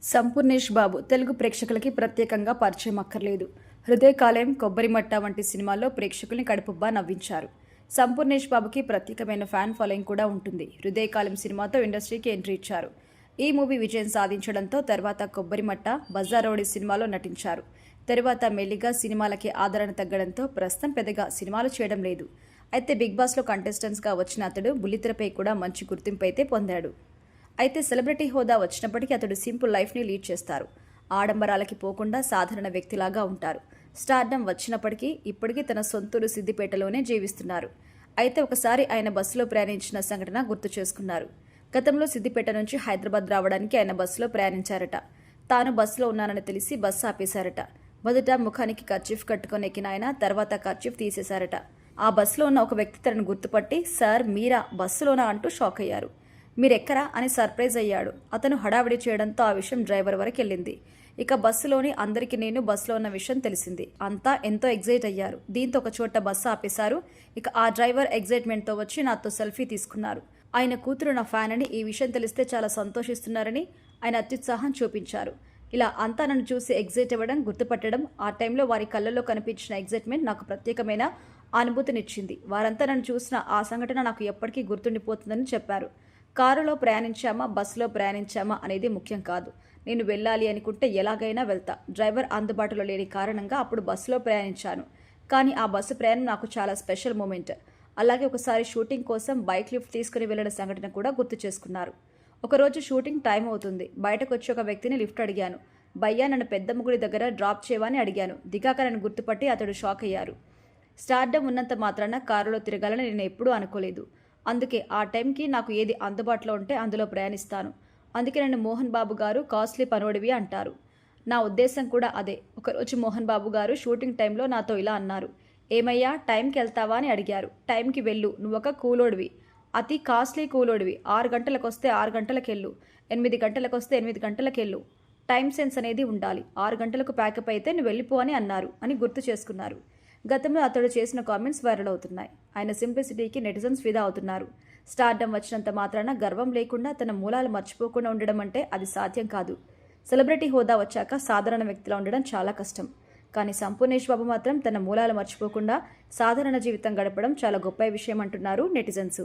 సంపూర్ణేష్ బాబు తెలుగు ప్రేక్షకులకి ప్రత్యేకంగా పరిచయం అక్కర్లేదు. హృదయకాలయం, కొబ్బరిమట్ట వంటి సినిమాల్లో ప్రేక్షకుల్ని కడుపుబ్బా నవ్వించారు. సంపూర్ణేష్ బాబుకి ప్రత్యేకమైన ఫ్యాన్ ఫాలోయింగ్ కూడా ఉంటుంది. హృదయకాలయం సినిమాతో ఇండస్ట్రీకి ఎంట్రీ ఇచ్చారు. ఈ మూవీ విజయం సాధించడంతో తర్వాత కొబ్బరిమట్ట, బజారోడి సినిమాలో నటించారు. తరువాత మెల్లిగా సినిమాలకి ఆదరణ తగ్గడంతో ప్రస్తుతం పెద్దగా సినిమాలు చేయడం లేదు. అయితే బిగ్ బాస్లో కంటెస్టెంట్స్గా వచ్చిన అతడు బుల్లితెరపై కూడా మంచి గుర్తింపు అయితే పొందాడు. అయితే సెలబ్రిటీ హోదా వచ్చినప్పటికీ అతడు సింపుల్ లైఫ్ని లీడ్ చేస్తారు. ఆడంబరాలకి పోకుండా సాధారణ వ్యక్తిలాగా ఉంటారు. స్టార్డమ్ వచ్చినప్పటికీ ఇప్పటికీ తన సొంతూరు సిద్దిపేటలోనే జీవిస్తున్నారు. అయితే ఒకసారి ఆయన బస్సులో ప్రయాణించిన సంఘటన గుర్తు చేసుకున్నారు. గతంలో సిద్దిపేట నుంచి హైదరాబాద్ రావడానికి ఆయన బస్సులో ప్రయాణించారట. తాను బస్సులో ఉన్నానని తెలిసి బస్సు ఆపేశారట. మొదట ముఖానికి కర్చీఫ్ కట్టుకొని ఎక్కిన ఆయన తర్వాత కర్చీఫ్ తీసేశారట. ఆ బస్సులో ఉన్న ఒక వ్యక్తి తనను గుర్తుపట్టి, సార్ మీరా బస్సులోనా అంటూ షాక్ అయ్యారు. మీరెక్కరా అని సర్ప్రైజ్ అయ్యాడు. అతను హడావిడి చేయడంతో ఆ విషయం డ్రైవర్ వరకు వెళ్ళింది. ఇక బస్సులోని అందరికీ నేను బస్సులో ఉన్న విషయం తెలిసింది. అంతా ఎంతో ఎగ్జైట్ అయ్యారు. దీంతో ఒక చోట బస్సు ఆపేశారు. ఇక ఆ డ్రైవర్ ఎగ్జైట్మెంట్తో వచ్చి నాతో సెల్ఫీ తీసుకున్నారు. ఆయన కూతురు నా ఫ్యాన్ అని, ఈ విషయం తెలిస్తే చాలా సంతోషిస్తున్నారని ఆయన అత్యుత్సాహం చూపించారు. ఇలా అంతా నన్ను చూసి ఎగ్జైట్ అవ్వడం, గుర్తుపట్టడం, ఆ టైంలో వారి కళ్ళల్లో కనిపించిన ఎగ్జైట్మెంట్ నాకు ప్రత్యేకమైన అనుభూతినిచ్చింది. వారంతా నన్ను చూసిన ఆ సంఘటన నాకు ఎప్పటికీ గుర్తుండిపోతుందని చెప్పారు. కారులో ప్రయాణించామా, బస్సులో ప్రయాణించామా అనేది ముఖ్యం కాదు. నేను వెళ్ళాలి అనుకుంటే ఎలాగైనా వెళ్తా. డ్రైవర్ అందుబాటులో లేని కారణంగా అప్పుడు బస్సులో ప్రయాణించాను. కానీ ఆ బస్సు ప్రయాణం నాకు చాలా స్పెషల్ మూమెంట్. అలాగే ఒకసారి షూటింగ్ కోసం బైక్ లిఫ్ట్ తీసుకుని వెళ్ళిన సంఘటన కూడా గుర్తు చేసుకున్నారు. ఒకరోజు షూటింగ్ టైం అవుతుంది. బయటకు వచ్చి ఒక వ్యక్తిని లిఫ్ట్ అడిగాను. భయ్యా నన్ను పెద్ద ముగుడి దగ్గర డ్రాప్ చేయవని అడిగాను. దిగాక నన్ను గుర్తుపట్టి అతడు షాక్ అయ్యారు. స్టార్డమ్ ఉన్నంత మాత్రాన కారులో తిరగాలని నేను ఎప్పుడూ అనుకోలేదు. అందుకే ఆ టైంకి నాకు ఏది అందుబాటులో ఉంటే అందులో ప్రయాణిస్తాను. అందుకే నన్ను మోహన్ బాబు గారు కాస్ట్లీ పనోడివి అంటారు. నా ఉద్దేశం కూడా అదే. ఒకరోజు మోహన్ బాబు గారు షూటింగ్ టైంలో నాతో ఇలా అన్నారు. ఏమయ్యా టైంకి వెళ్తావా అని అడిగారు. టైంకి వెళ్ళు, నువ్వొక కూలోడివి, అతి కాస్ట్లీ కూలోడివి. 6 గంటలకు వస్తే 6 గంటలకు వెళ్ళు, 8 గంటలకు వస్తే 8 గంటలకు వెళ్ళు. టైం సెన్స్ అనేది ఉండాలి. 6 గంటలకు ప్యాకప్ అయితే నువ్వు వెళ్ళిపో అని అన్నారు అని గుర్తు చేసుకున్నారు. గతంలో అతడు చేసిన కామెంట్స్ వైరల్ అవుతున్నాయి. ఆయన సింప్లిసిటీకి నెటిజన్స్ ఫిదా అవుతున్నారు. స్టార్డమ్ వచ్చినంత మాత్రాన గర్వం లేకుండా తన మూలాలు మర్చిపోకుండా ఉండడం అంటే అది సాధ్యం కాదు. సెలబ్రిటీ హోదా వచ్చాక సాధారణ వ్యక్తిలా ఉండడం చాలా కష్టం. కానీ సంపూర్ణేష్ బాబు మాత్రం తన మూలాలు మర్చిపోకుండా సాధారణ జీవితం గడపడం చాలా గొప్ప విషయం అంటున్నారు నెటిజన్స్.